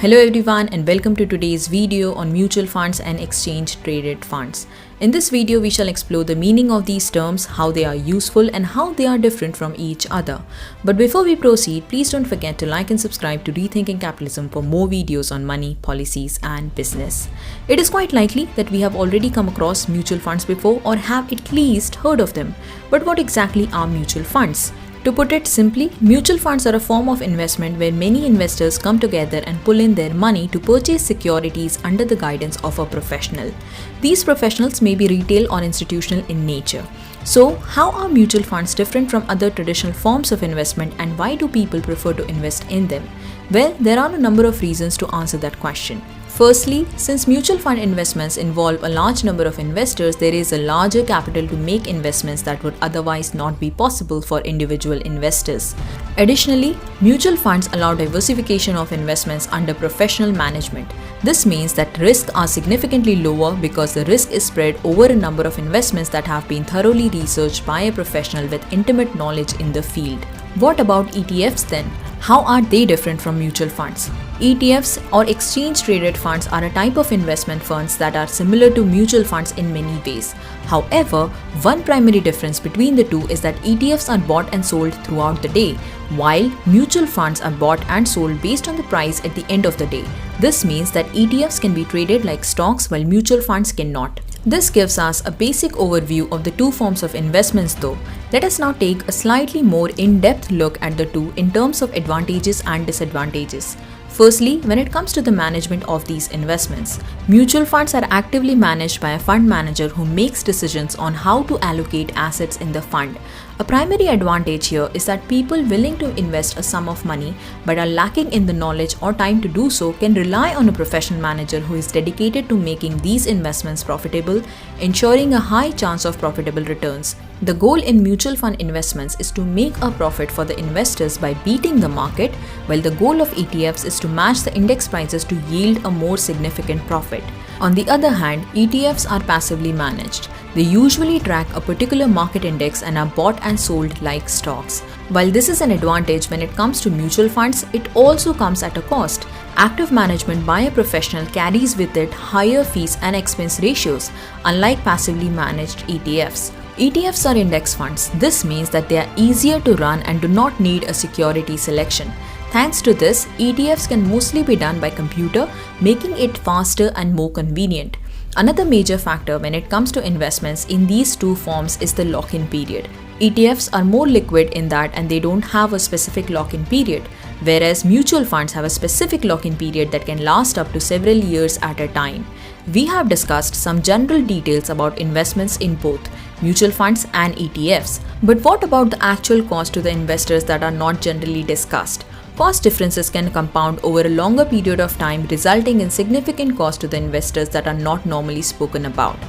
Hello everyone and welcome to today's video on mutual funds and exchange traded funds. In this video, we shall explore the meaning of these terms, how they are useful and how they are different from each other. But before we proceed, please don't forget to like and subscribe to Rethinking Capitalism for more videos on money, policies and business. It is quite likely that we have already come across mutual funds before or have at least heard of them. But what exactly are mutual funds? To put it simply, mutual funds are a form of investment where many investors come together and pull in their money to purchase securities under the guidance of a professional. These professionals may be retail or institutional in nature. So, how are mutual funds different from other traditional forms of investment and why do people prefer to invest in them? Well, there are a number of reasons to answer that question. Firstly, since mutual fund investments involve a large number of investors, there is a larger capital to make investments that would otherwise not be possible for individual investors. Additionally, mutual funds allow diversification of investments under professional management. This means that risks are significantly lower because the risk is spread over a number of investments that have been thoroughly researched by a professional with intimate knowledge in the field. What about ETFs then? How are they different from mutual funds? ETFs or exchange traded funds are a type of investment funds that are similar to mutual funds in many ways. However, one primary difference between the two is that ETFs are bought and sold throughout the day, while mutual funds are bought and sold based on the price at the end of the day. This means that ETFs can be traded like stocks while mutual funds cannot. This gives us a basic overview of the two forms of investments though. Let us now take a slightly more in-depth look at the two in terms of advantages and disadvantages. Firstly, when it comes to the management of these investments, mutual funds are actively managed by a fund manager who makes decisions on how to allocate assets in the fund. A primary advantage here is that people willing to invest a sum of money but are lacking in the knowledge or time to do so can rely on a professional manager who is dedicated to making these investments profitable, ensuring a high chance of profitable returns. The goal in mutual fund investments is to make a profit for the investors by beating the market, while the goal of ETFs is to match the index prices to yield a more significant profit. On the other hand, ETFs are passively managed. They usually track a particular market index and are bought and sold like stocks. While this is an advantage when it comes to mutual funds, it also comes at a cost. Active management by a professional carries with it higher fees and expense ratios, unlike passively managed ETFs. ETFs are index funds. This means that they are easier to run and do not need a security selection. Thanks to this, ETFs can mostly be done by computer, making it faster and more convenient. Another major factor when it comes to investments in these two forms is the lock-in period. ETFs are more liquid in that and they don't have a specific lock-in period, whereas mutual funds have a specific lock-in period that can last up to several years at a time. We have discussed some general details about investments in both mutual funds and ETFs. But what about the actual cost to the investors that are not generally discussed? Cost differences can compound over a longer period of time, resulting in significant cost to the investors that are not normally spoken about.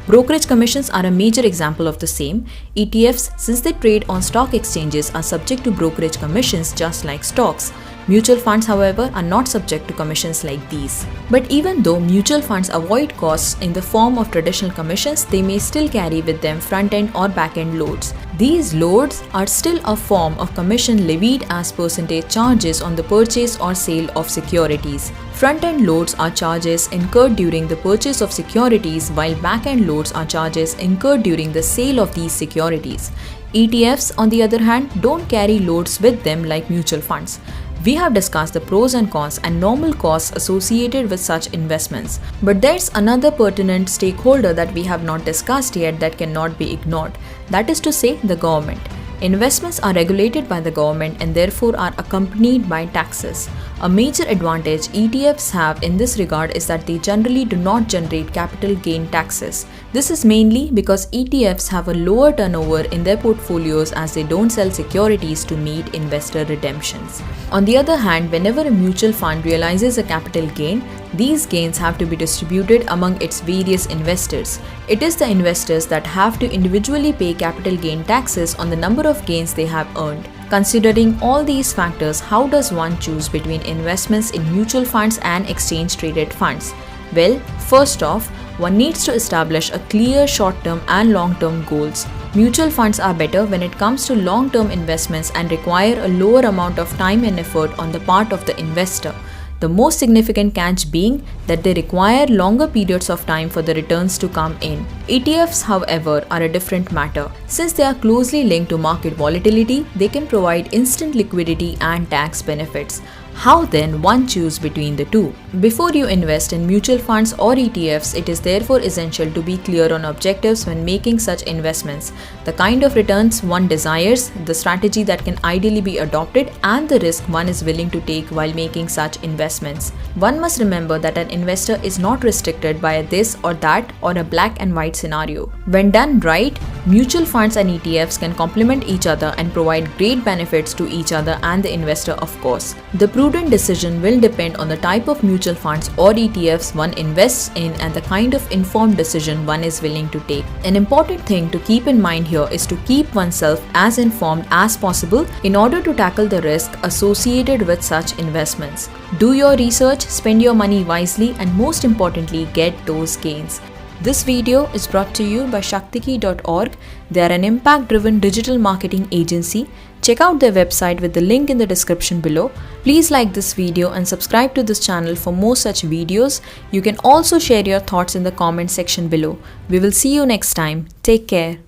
Brokerage commissions are a major example of the same. ETFs, since they trade on stock exchanges, are subject to brokerage commissions just like stocks. Mutual funds, however, are not subject to commissions like these. But even though mutual funds avoid costs in the form of traditional commissions, they may still carry with them front-end or back-end loads. These loads are still a form of commission levied as percentage charges on the purchase or sale of securities. Front-end loads are charges incurred during the purchase of securities, while back-end loads are charges incurred during the sale of these securities. ETFs, on the other hand, don't carry loads with them like mutual funds. We have discussed the pros and cons and normal costs associated with such investments. But there's another pertinent stakeholder that we have not discussed yet that cannot be ignored. That is to say, the government. Investments are regulated by the government and therefore are accompanied by taxes. A major advantage ETFs have in this regard is that they generally do not generate capital gain taxes. This is mainly because ETFs have a lower turnover in their portfolios as they don't sell securities to meet investor redemptions. On the other hand, whenever a mutual fund realizes a capital gain, these gains have to be distributed among its various investors. It is the investors that have to individually pay capital gain taxes on the number of gains they have earned. Considering all these factors, how does one choose between investments in mutual funds and exchange-traded funds? Well, first off, one needs to establish a clear short-term and long-term goals. Mutual funds are better when it comes to long-term investments and require a lower amount of time and effort on the part of the investor. The most significant catch being that they require longer periods of time for the returns to come in. ETFs, however, are a different matter. Since they are closely linked to market volatility, they can provide instant liquidity and tax benefits. How then one choose between the two? Before you invest in mutual funds or ETFs, it is therefore essential to be clear on objectives when making such investments, the kind of returns one desires, the strategy that can ideally be adopted, and the risk one is willing to take while making such investments. One must remember that an investor is not restricted by a this or that or a black and white scenario. When done right, mutual funds and ETFs can complement each other and provide great benefits to each other and the investor, of course. The prudent decision will depend on the type of mutual funds or ETFs one invests in and the kind of informed decision one is willing to take. An important thing to keep in mind here is to keep oneself as informed as possible in order to tackle the risk associated with such investments. Do your research, spend your money wisely, and most importantly, get those gains. This video is brought to you by Shaktiki.org. They are an impact-driven digital marketing agency. Check out their website with the link in the description below. Please like this video and subscribe to this channel for more such videos. You can also share your thoughts in the comment section below. We will see you next time. Take care.